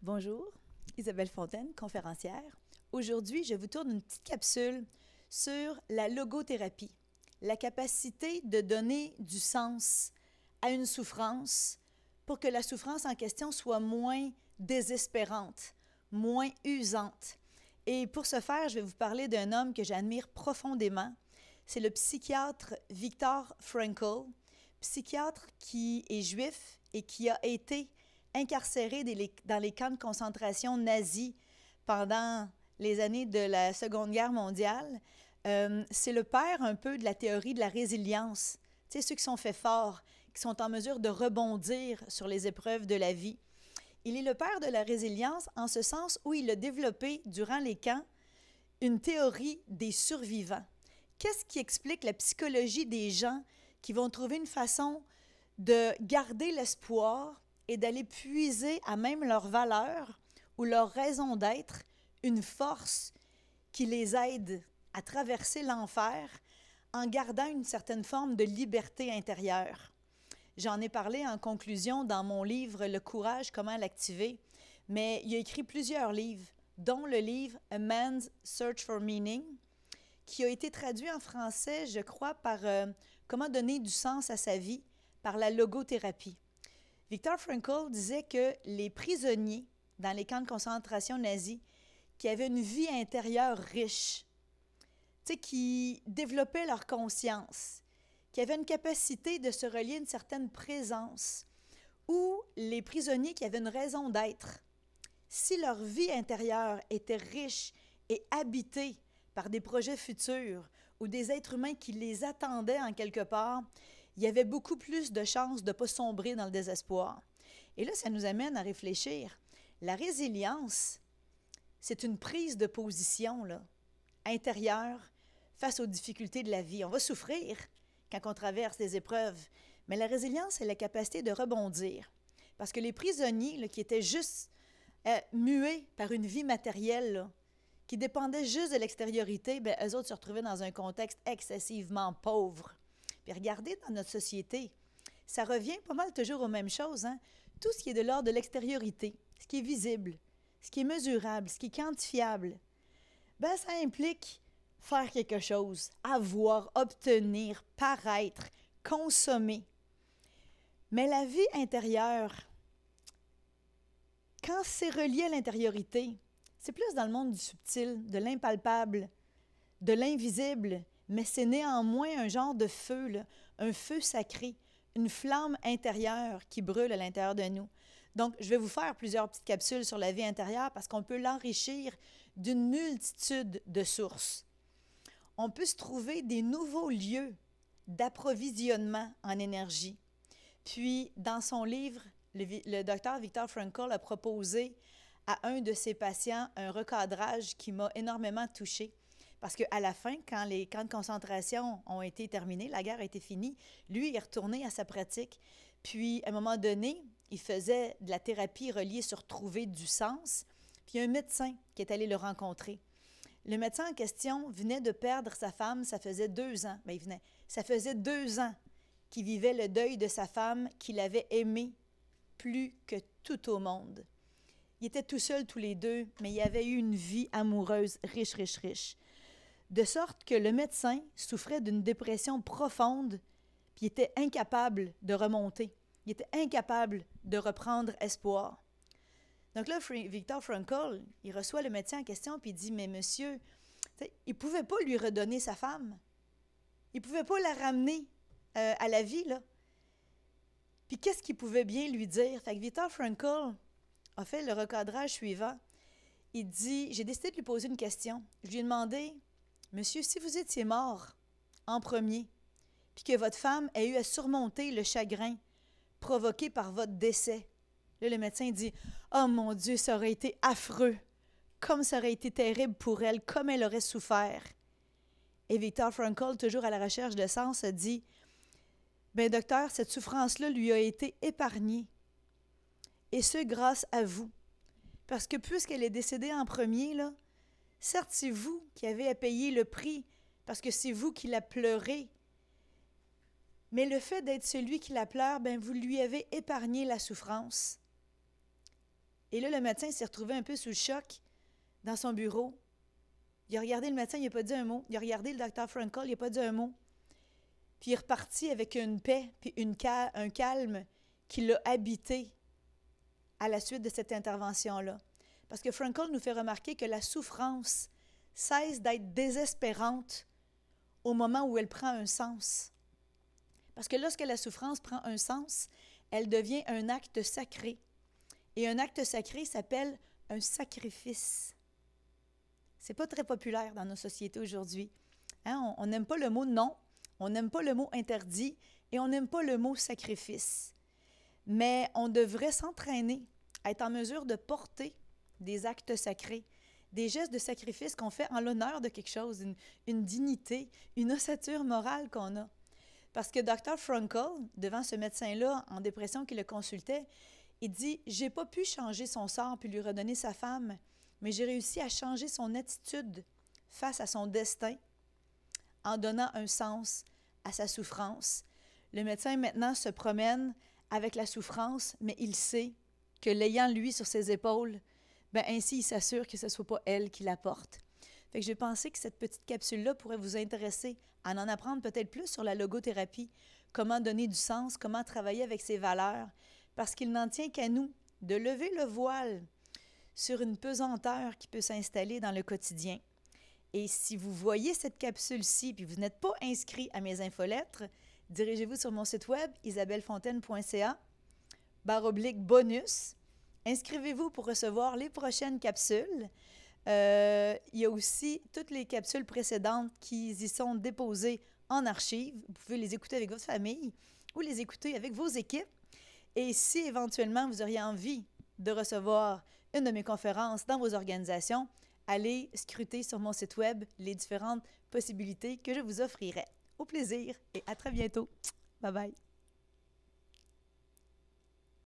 Bonjour, Isabelle Fontaine, conférencière. Aujourd'hui, je vous tourne une petite capsule sur la logothérapie, la capacité de donner du sens à une souffrance pour que la souffrance en question soit moins désespérante, moins usante. Et pour ce faire, je vais vous parler d'un homme que j'admire profondément. C'est le psychiatre Viktor Frankl, psychiatre qui est juif et qui a été incarcéré dans les camps de concentration nazis pendant les années de la Seconde Guerre mondiale. C'est le père un peu de la théorie de la résilience. Tu sais, ceux qui sont faits forts, qui sont en mesure de rebondir sur les épreuves de la vie. Il est le père de la résilience en ce sens où il a développé, durant les camps, une théorie des survivants. Qu'est-ce qui explique la psychologie des gens qui vont trouver une façon de garder l'espoir et d'aller puiser à même leur valeur ou leur raison d'être une force qui les aide à traverser l'enfer en gardant une certaine forme de liberté intérieure. J'en ai parlé en conclusion dans mon livre « Le courage, comment l'activer », mais il a écrit plusieurs livres, dont le livre « A Man's Search for Meaning », qui a été traduit en français, je crois, par Comment donner du sens à sa vie par la logothérapie. Viktor Frankl disait que les prisonniers dans les camps de concentration nazis qui avaient une vie intérieure riche, qui développaient leur conscience, qui avaient une capacité de se relier à une certaine présence, ou les prisonniers qui avaient une raison d'être, si leur vie intérieure était riche et habitée par des projets futurs ou des êtres humains qui les attendaient en quelque part, il y avait beaucoup plus de chances de ne pas sombrer dans le désespoir. Et là, ça nous amène à réfléchir. La résilience, c'est une prise de position là, intérieure face aux difficultés de la vie. On va souffrir quand on traverse des épreuves, mais la résilience, c'est la capacité de rebondir. Parce que les prisonniers là, qui étaient juste muets par une vie matérielle, là, qui dépendaient juste de l'extériorité, bien, eux autres se retrouvaient dans un contexte excessivement pauvre. Puis regardez dans notre société, ça revient pas mal toujours aux mêmes choses. Hein? Tout ce qui est de l'ordre de l'extériorité, ce qui est visible, ce qui est mesurable, ce qui est quantifiable, ben ça implique faire quelque chose, avoir, obtenir, paraître, consommer. Mais la vie intérieure, quand c'est relié à l'intériorité, c'est plus dans le monde du subtil, de l'impalpable, de l'invisible, mais c'est néanmoins un genre de feu, là, un feu sacré, une flamme intérieure qui brûle à l'intérieur de nous. Donc, je vais vous faire plusieurs petites capsules sur la vie intérieure parce qu'on peut l'enrichir d'une multitude de sources. On peut se trouver des nouveaux lieux d'approvisionnement en énergie. Puis, dans son livre, le docteur Viktor Frankl a proposé à un de ses patients un recadrage qui m'a énormément touchée. Parce qu'à la fin, quand les camps de concentration ont été terminés, la guerre a été finie, lui, il est retourné à sa pratique. Puis, à un moment donné, il faisait de la thérapie reliée sur trouver du sens. Puis, il y a un médecin qui est allé le rencontrer. Le médecin en question venait de perdre sa femme, ça faisait 2 ans. Bien, ça faisait 2 ans qu'il vivait le deuil de sa femme qu'il avait aimée plus que tout au monde. Ils étaient tout seuls tous les deux, mais il avait eu une vie amoureuse riche, riche, riche. De sorte que le médecin souffrait d'une dépression profonde, puis il était incapable de remonter. Il était incapable de reprendre espoir. Donc là, Viktor Frankl, il reçoit le médecin en question, puis il dit, mais monsieur, il ne pouvait pas lui redonner sa femme. Il ne pouvait pas la ramener à la vie, là. Puis qu'est-ce qu'il pouvait bien lui dire? Fait que Viktor Frankl a fait le recadrage suivant. Il dit, j'ai décidé de lui poser une question. Je lui ai demandé, monsieur, si vous étiez mort en premier, puis que votre femme ait eu à surmonter le chagrin provoqué par votre décès, là, le médecin dit, oh mon Dieu, ça aurait été affreux, comme ça aurait été terrible pour elle, comme elle aurait souffert. Et Viktor Frankl, toujours à la recherche de sens, a dit, bien docteur, cette souffrance-là lui a été épargnée. Et ce, grâce à vous. Parce que puisqu'elle est décédée en premier, là, certes, c'est vous qui avez à payer le prix, parce que c'est vous qui la pleurez. Mais le fait d'être celui qui la pleure, bien, vous lui avez épargné la souffrance. Et là, le médecin s'est retrouvé un peu sous le choc dans son bureau. Il a regardé le médecin, il n'a pas dit un mot. Il a regardé le docteur Frankel, il n'a pas dit un mot. Puis il est reparti avec une paix puis un calme qui l'a habité à la suite de cette intervention-là. Parce que Frankel nous fait remarquer que la souffrance cesse d'être désespérante au moment où elle prend un sens. Parce que lorsque la souffrance prend un sens, elle devient un acte sacré. Et un acte sacré s'appelle un sacrifice. C'est pas très populaire dans nos sociétés aujourd'hui. Hein? On n'aime pas le mot non, on n'aime pas le mot interdit et on n'aime pas le mot sacrifice. Mais on devrait s'entraîner à être en mesure de porter des actes sacrés, des gestes de sacrifice qu'on fait en l'honneur de quelque chose, une dignité, une ossature morale qu'on a. Parce que Dr. Frankel, devant ce médecin-là en dépression qui le consultait, il dit « J'ai pas pu changer son sort puis lui redonner sa femme, mais j'ai réussi à changer son attitude face à son destin en donnant un sens à sa souffrance. » Le médecin maintenant se promène avec la souffrance, mais il sait que l'ayant lui sur ses épaules, ben ainsi il s'assure que ce ne soit pas elle qui la porte. Fait que j'ai pensé que cette petite capsule-là pourrait vous intéresser à en apprendre peut-être plus sur la logothérapie, comment donner du sens, comment travailler avec ses valeurs, parce qu'il n'en tient qu'à nous de lever le voile sur une pesanteur qui peut s'installer dans le quotidien. Et si vous voyez cette capsule-ci puis vous n'êtes pas inscrit à mes infolettres, dirigez-vous sur mon site web isabellefontaine.ca/bonus. Inscrivez-vous pour recevoir les prochaines capsules. Il y a aussi toutes les capsules précédentes qui y sont déposées en archive. Vous pouvez les écouter avec votre famille ou les écouter avec vos équipes. Et si éventuellement vous auriez envie de recevoir une de mes conférences dans vos organisations, allez scruter sur mon site web les différentes possibilités que je vous offrirai. Au plaisir et à très bientôt. Bye bye.